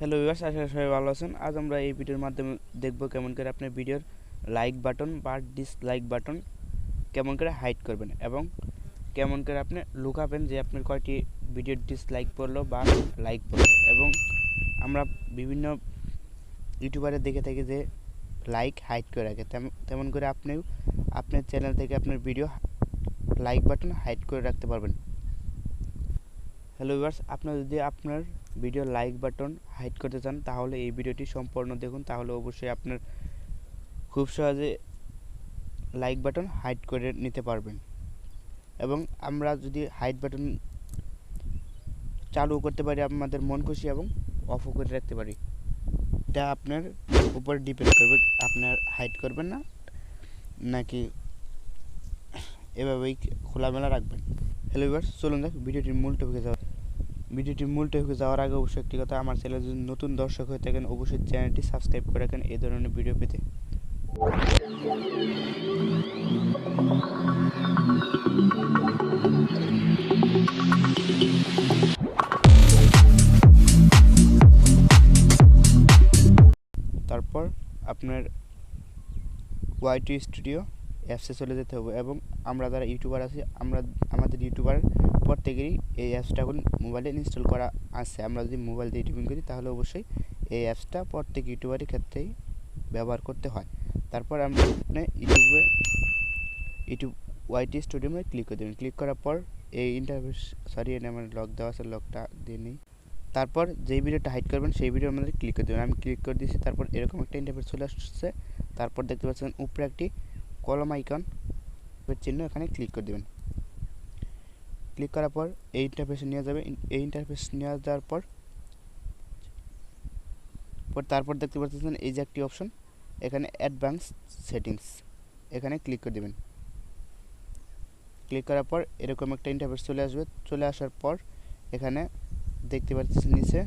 Hello viewers, আশা করি সবাই ভালো আছেন। আজ আমরা এই ভিডিওর মাধ্যমে দেখব কেমন করে আপনি ভিডিওর লাইক বাটন বা ডিসলাইক বাটন কেমন করে হাইড করবেন এবং কেমন করে আপনি লুকাবেন যে আপনার কয়টি ভিডিও ডিসলাইক পড়লো বা লাইক পড়লো। এবং আমরা বিভিন্ন ইউটিউবারে দেখে থাকি যে লাইক হাইড করে রাখে, তেমন করে আপনিও আপনার চ্যানেল থেকে আপনার ভিডিও লাইক বাটন হাইড করে রাখতে পারবেন। হ্যালো ভিউয়ার্স, আপনারা যদি আপনার ভিডিও লাইক বাটন হাইড করতে চান তাহলে এই ভিডিওটি সম্পূর্ণ দেখুন, তাহলে অবশ্যই আপনার খুব সহজে লাইক বাটন হাইড করে নিতে পারবেন। এবং আমরা যদি হাইড বাটন চালু করতে পারি আমাদের মন খুশি এবং অফও করে রাখতে পারি, এটা আপনার উপর ডিপেন্ড করবে আপনার হাইড করবেন না নাকি এভাবেই খোলামেলা রাখবেন। হ্যালো ভিউয়ার্স, চলুন দেখ ভিডিওটির মূল টপিকে যাওয়ার আগে অবশ্যই একটি কথা, আমার চ্যানেলে যদি নতুন দর্শক হয়ে থাকেন অবশ্যই চ্যানেলটি সাবস্ক্রাইব করে রাখেন এই ধরনের ভিডিও পেতে। তারপর আপনার ওয়াইটি স্টুডিও অ্যাপসে চলে যেতে হবে এবং আমরা যারা ইউটিউবার আছি আমাদের ইউটিউবার প্রত্যেকেরই এই অ্যাপসটা এখন মোবাইলে ইনস্টল করা আছে। আমরা যদি মোবাইল দিয়ে ইউটিউবিং করি তাহলে অবশ্যই এই অ্যাপসটা প্রত্যেক ইউটিউবারের ক্ষেত্রেই ব্যবহার করতে হয়। তারপর আপনি ইউটিউব ওয়াইটি স্টুডিওতে ক্লিক করে দেবেন। ক্লিক করার পর এই ইন্টারফেস এনে আমার লক দেওয়া আছে, লকটা দিয়ে নিই। তারপর যেই ভিডিওটা হাইড করবেন সেই ভিডিওর মধ্যে ক্লিক করে দেবেন। আমি ক্লিক করে দিয়েছি। তারপর এরকম একটা ইন্টারফেস চলে আসছে। তারপর দেখতে পাচ্ছেন উপরে একটি কলম আইকন চিহ্ন, এখানে ক্লিক করে দেবেন। ক্লিক করার পর এই ইন্টারফেসে নিয়ে যাবে। এই ইন্টারফেস নিয়ে যাওয়ার পর তারপর দেখতে পাচ্ছেন এই যে একটি অপশন, এখানে অ্যাডভান্স সেটিংস, এখানে ক্লিক করে দেবেন। ক্লিক করার পর এরকম একটা ইন্টারফেস চলে আসবে। চলে আসার পর এখানে দেখতে পাচ্ছেন নিচে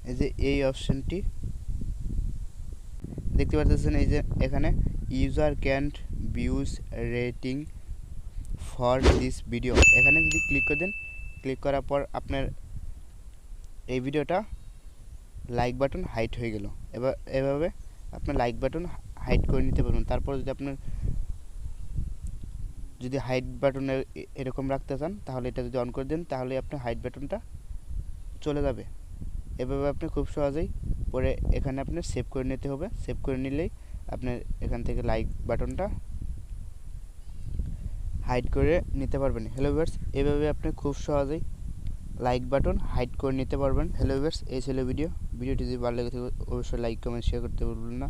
এই যে এই অপশনটি দেখতে পাচ্ছেন, এই যে এখানে user can't views rating for this video, এখানে যদি ক্লিক করে দেন, ক্লিক করার পর আপনার এই ভিডিওটা লাইক বাটন হাইড হয়ে গেল। এভাবে আপনার লাইক বাটন হাইড করে নিতে পারবেন। তারপর যদি হাইড বাটন এরকম রাখতে চান তাহলে এটা যদি অন করে দেন তাহলে আপনার হাইড বাটনটা চলে যাবে। এভাবে আপনি খুব সহজেই পরে এখানে আপনার সেভ করে নিতে হবে। সেভ করে নিলেই আপনার এখান থেকে লাইক বাটনটা হাইড করে নিতে পারবেন। হ্যালো ভিউয়ার্স, এভাবে আপনি খুব সহজেই লাইক বাটন হাইড করে নিতে পারবেন। হ্যালো ভিউয়ার্স, এই ছিল ভিডিওটি যদি ভালো লেগে থাকে অবশ্যই লাইক কমেন্ট শেয়ার করতে ভুলবেন না।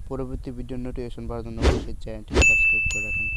পরবর্তী ভিডিও নোটিফিকেশন পাওয়ার জন্য অবশ্যই চ্যানেলটি সাবস্ক্রাইব করে রাখুন।